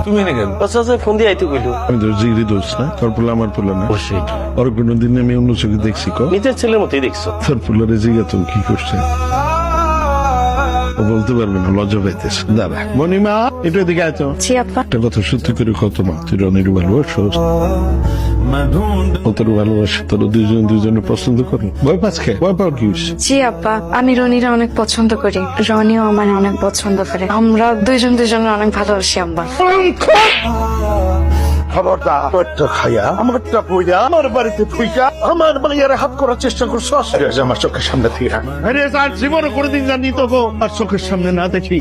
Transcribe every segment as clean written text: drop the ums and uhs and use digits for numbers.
তুমি এনে কেন? আচ্ছা ফোন দিয়ে আইতে কইলো। আমি তো জিগরি দোষ না, তোর পোলা আমার পোলা না। অবশ্যই ওর কোনোদিন আমি অন্য চোখে দেখছি ক? নিজের ছেলের মতোই দেখছো। তোর পোলারে জিগা তো কি করছে ও বলতে পারবে না, লজ্জা পাইতেছে। দাঁড়া মনিমা, একটু এদিকে আয় তো। জি আপা। একটা কথা সত্যি করে কত মা, তুই রনির ভালোবাসো, ও তোর ভালোবাসে, তোর দুজনে পছন্দ করি। ভয় পাস খেয়ে ভয় পাওয়ার কি হয়েছে? জি আপা, আমি রনিরা অনেক পছন্দ করি, রনিও আমার অনেক পছন্দ করে। আমরা দুজনের অনেক ভালোবাসি আম্মা। খবরদার, তোরটা খাইয়া আমারটা পইরা আমার বাড়িতে ঢুইকা আমার মাইয়ারে হাত করার চেষ্টা করছো। আমার চোখের সামনে থেকে আরে স্যার, জীবনে কোনোদিন জানি তো গো আর চোখের সামনে না দেখি।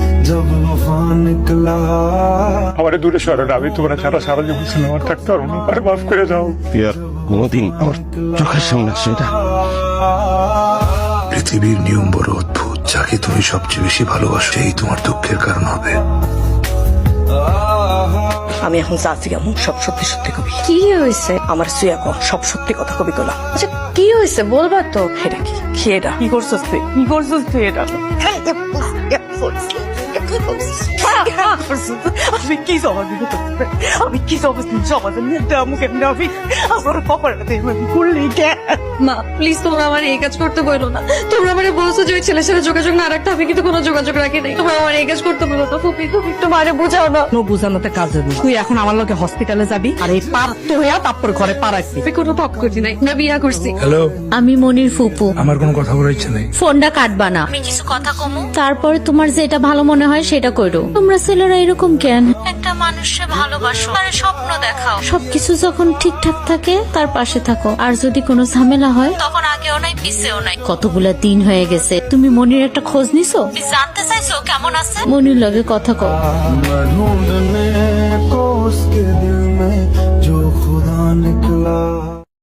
আমার দূরে সরানো, আমি তোমার ছাড়া সারা জীবন সিনেমা থাকতে পারবো না, আর মাফ করে যাও। পিয়ার কোনোদিন আমার চোখের সামনে আসে এটা। পৃথিবীর নিয়ম বড় অদ্ভুত, যাকে তুমি সবচেয়ে বেশি ভালোবাসো সেই তোমার দুঃখের কারণ হবে। আমি এখন চাচ্ছি কেমন সব সত্যি সত্যি কবি। কি হয়েছে? আমার সুয়া কম সব সত্যি কথা কবি গোলা। আচ্ছা কি হয়েছে বলবা তো? এটা কি খেয়েটা কি করছিস তুই? কি করছিস তুই? এটা আমি কি জবাব দিব তোকে? আমি কি জবাব মুখে আমি আমার কপালটাতে আমি করলি কে? মা প্লিজ তোমরা আমার এই কাজ করতে বলো না। তোমরা আমারে বলছো যে ওই ছেলের সাথে যোগাযোগ না রাখতে, আমি কিন্তু কোনো যোগাযোগ রাখি নাই। তোমরা আমার এই কাজ করতে বলো না। ফুপি তুমি একটু মারে বোঝাও না। নো বুঝানোতে কাজ হবে। তুই এখন আমার লোকে হসপিটালে যাবি আর এই পারত হইয়া তারপর ঘরে পারাইছি। আমি কোনো পাপ করছি নাই, না বিয়া করছি। হ্যালো, আমি মনির ফুপু। আমার কোনো কথা বলার ইচ্ছা নেই। ফোনটা কাটবা না, আমি কিছু কথা কমু, তারপরে তোমার যেটা ভালো মনে হয় সেটা করো। তোমরা ছেলেরা এরকম কেন? একটা মানুষকে ভালোবাসো, তার স্বপ্ন দেখাও, সবকিছু যখন ঠিকঠাক থাকে তার পাশে থাকো, আর যদি কোনো ঝামেলা হয় তখন আগেও নাই পিছেও নাই। কতগুলা দিন হয়ে গেছে, তুমি মনির একটা খোঁজ নিছো? জানতে চাইছো কেমন আছে? মনির লগে কথা কও।